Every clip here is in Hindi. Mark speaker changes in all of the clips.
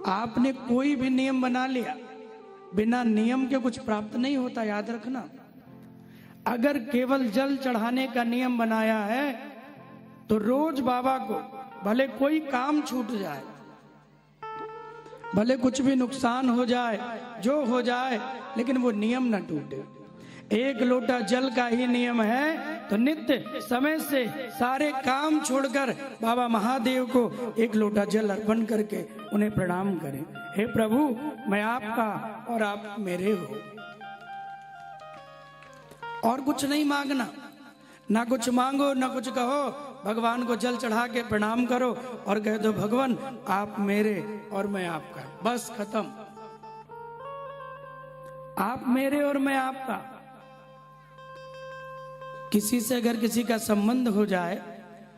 Speaker 1: आपने कोई भी नियम बना लिया, बिना नियम के कुछ प्राप्त नहीं होता, याद रखना। अगर केवल जल चढ़ाने का नियम बनाया है तो रोज बाबा को भले कोई काम छूट जाए, भले कुछ भी नुकसान हो जाए, जो हो जाए, लेकिन वो नियम ना टूटे। एक लोटा जल का ही नियम है तो नित्य समय से सारे काम छोड़कर बाबा महादेव को एक लोटा जल अर्पण करके उन्हें प्रणाम करें। हे प्रभु, मैं आपका और आप मेरे हो। और कुछ नहीं मांगना, ना कुछ मांगो ना कुछ कहो, भगवान को जल चढ़ा के प्रणाम करो और कह दो भगवान आप मेरे और मैं आपका, बस खत्म। आप मेरे और मैं आपका। किसी से अगर किसी का संबंध हो जाए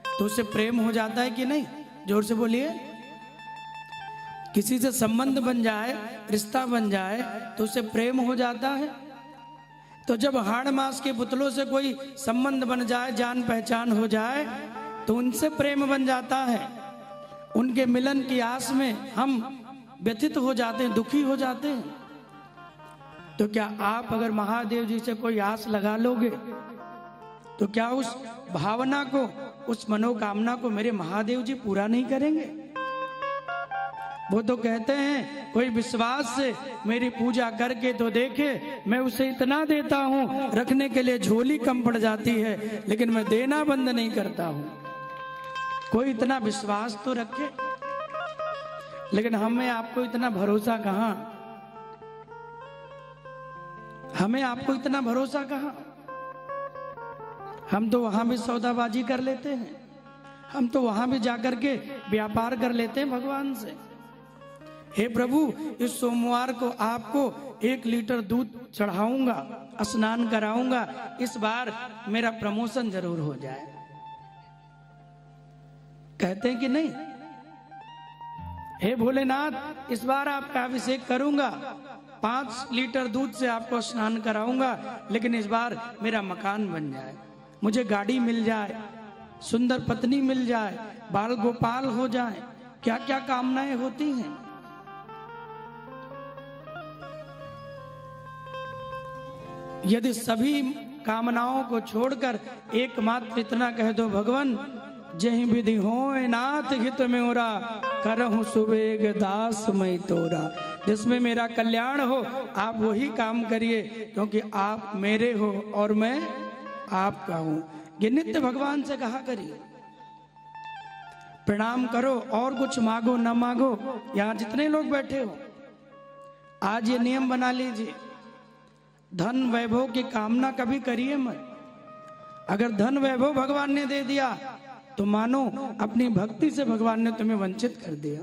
Speaker 1: तो उसे प्रेम हो जाता है कि नहीं? जोर से बोलिए। किसी से संबंध बन जाए, रिश्ता बन जाए तो उसे प्रेम हो जाता है। तो जब हाड़ मास के पुतलों से कोई संबंध बन जाए, जान पहचान हो जाए तो उनसे प्रेम बन जाता है। उनके मिलन की आस में हम व्यथित हो जाते हैं, दुखी हो जाते हैं। तो क्या आप अगर महादेव जी से कोई आस लगा लोगे तो क्या उस भावना को, उस मनोकामना को मेरे महादेव जी पूरा नहीं करेंगे? वो तो कहते हैं कोई विश्वास से मेरी पूजा करके तो देखे, मैं उसे इतना देता हूँ रखने के लिए झोली कम पड़ जाती है, लेकिन मैं देना बंद नहीं करता हूँ। कोई इतना विश्वास तो रखे। लेकिन हमें आपको इतना भरोसा कहाँ, हमें आपको इतना भरोसा कहाँ। हम तो वहां भी सौदाबाजी कर लेते हैं, हम तो वहां भी जाकर के व्यापार कर लेते हैं भगवान से। हे प्रभु, इस सोमवार को आपको 1 लीटर दूध चढ़ाऊंगा, स्नान कराऊंगा, इस बार मेरा प्रमोशन जरूर हो जाए। कहते हैं कि नहीं? हे भोलेनाथ, इस बार आपका अभिषेक करूंगा, 5 लीटर दूध से आपको स्नान कराऊंगा, लेकिन इस बार मेरा मकान बन जाए, मुझे गाड़ी मिल जाए, सुंदर पत्नी मिल जाए, बाल गोपाल हो जाए। क्या क्या कामनाएं होती हैं। यदि सभी कामनाओं को छोड़कर एकमात्र इतना कह दो भगवान जही विधि होए नाथ हित में ओरा, करहूं सुबेग दास मैं तोरा। जिसमें मेरा कल्याण हो आप वही काम करिए, क्योंकि आप मेरे हो और मैं आपका हूं। ये नित्य भगवान से कहा करिए। प्रणाम करो और कुछ मांगो न मांगो। यहां जितने लोग बैठे हो आज ये नियम बना लीजिए, धन वैभव की कामना कभी करिए मत। अगर धन वैभव भगवान ने दे दिया तो मानो अपनी भक्ति से भगवान ने तुम्हें वंचित कर दिया।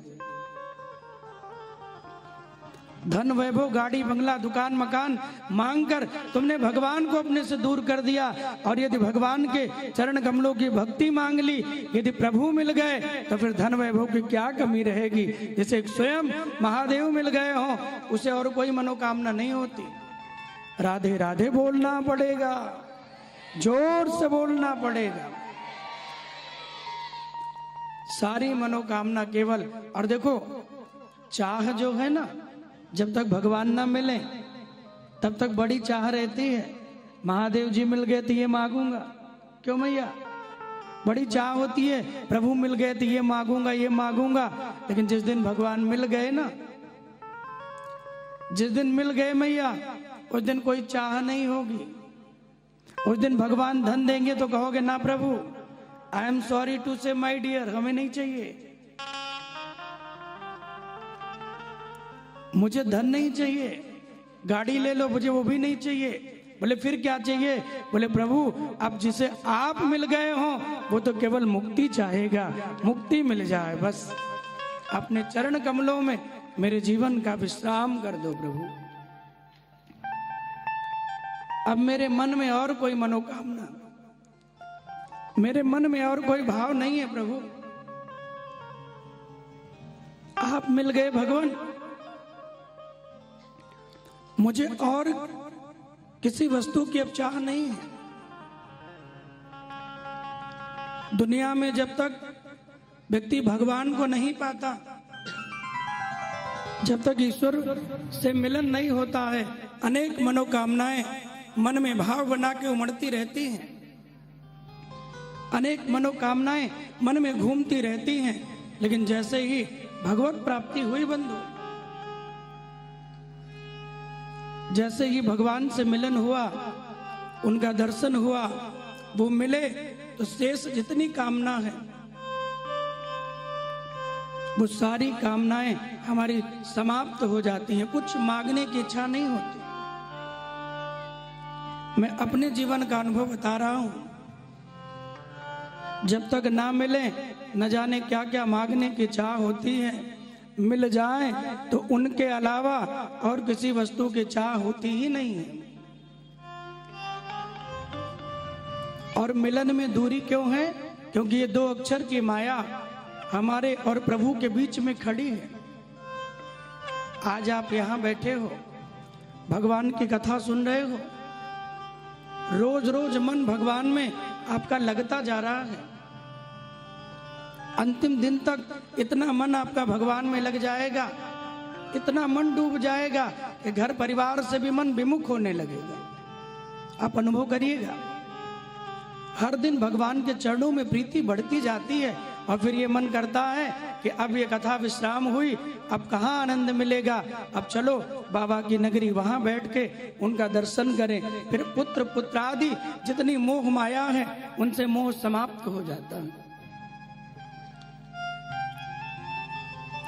Speaker 1: धन वैभव, गाड़ी बंगला, दुकान मकान मांगकर तुमने भगवान को अपने से दूर कर दिया। और यदि भगवान के चरण कमलों की भक्ति मांग ली, यदि प्रभु मिल गए तो फिर धन वैभव की क्या कमी रहेगी। जैसे स्वयं महादेव मिल गए हो, उसे और कोई मनोकामना नहीं होती। राधे राधे बोलना पड़ेगा, जोर से बोलना पड़ेगा। सारी मनोकामना केवल, और देखो चाह जो है ना, जब तक भगवान ना मिले तब तक बड़ी चाह रहती है। महादेव जी मिल गए तो ये मांगूंगा, क्यों मैया? बड़ी चाह होती है, प्रभु मिल गए तो ये मांगूंगा ये मांगूंगा। लेकिन जिस दिन भगवान मिल गए ना, जिस दिन मिल गए मैया, उस दिन कोई चाह नहीं होगी। उस दिन भगवान धन देंगे तो कहोगे ना प्रभु, आई एम सॉरी टू से माई डियर, हमें नहीं चाहिए, मुझे धन नहीं चाहिए, गाड़ी ले लो, मुझे वो भी नहीं चाहिए। बोले फिर क्या चाहिए? बोले प्रभु अब जिसे आप मिल गए हो वो तो केवल मुक्ति चाहेगा, मुक्ति मिल जाए बस। अपने चरण कमलों में मेरे जीवन का विश्राम कर दो प्रभु। अब मेरे मन में और कोई मनोकामना, मेरे मन में और कोई भाव नहीं है प्रभु। आप मिल गए भगवान, मुझे और किसी वस्तु की अब चाह नहीं है। दुनिया में जब तक व्यक्ति भगवान को नहीं पाता जब तक ईश्वर से मिलन नहीं होता है, अनेक मनोकामनाएं मन में भाव बना के उमड़ती रहती हैं, अनेक मनोकामनाएं मन में घूमती रहती हैं। लेकिन जैसे ही भगवत प्राप्ति हुई बंधु, जैसे ही भगवान से मिलन हुआ, उनका दर्शन हुआ, वो मिले, तो शेष जितनी कामना है वो सारी कामनाएं हमारी समाप्त हो जाती हैं। कुछ मांगने की इच्छा नहीं होती। मैं अपने जीवन का अनुभव बता रहा हूं। जब तक ना मिले न जाने क्या क्या मांगने की चाह होती है, मिल जाए तो उनके अलावा और किसी वस्तु की चाह होती ही नहीं है। और मिलन में दूरी क्यों है? क्योंकि ये दो अक्षर की माया हमारे और प्रभु के बीच में खड़ी है। आज आप यहाँ बैठे हो, भगवान की कथा सुन रहे हो, रोज रोज मन भगवान में आपका लगता जा रहा है। अंतिम दिन तक इतना मन आपका भगवान में लग जाएगा, इतना मन डूब जाएगा कि घर परिवार से भी मन विमुख होने लगेगा। आप अनुभव करिएगा, हर दिन भगवान के चरणों में प्रीति बढ़ती जाती है और फिर ये मन करता है कि अब ये कथा विश्राम हुई, अब कहाँ आनंद मिलेगा, अब चलो बाबा की नगरी, वहां बैठ के उनका दर्शन करें। फिर पुत्र पुत्रादि जितनी मोह माया है उनसे मोह समाप्त हो जाता है।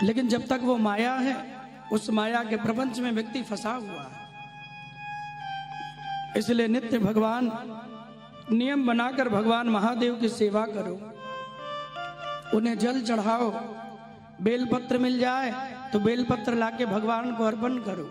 Speaker 1: लेकिन जब तक वो माया है, उस माया के प्रपंच में व्यक्ति फंसा हुआ है। इसलिए नित्य भगवान नियम बनाकर भगवान महादेव की सेवा करो, उन्हें जल चढ़ाओ, बेलपत्र मिल जाए तो बेलपत्र लाके भगवान को अर्पण करो।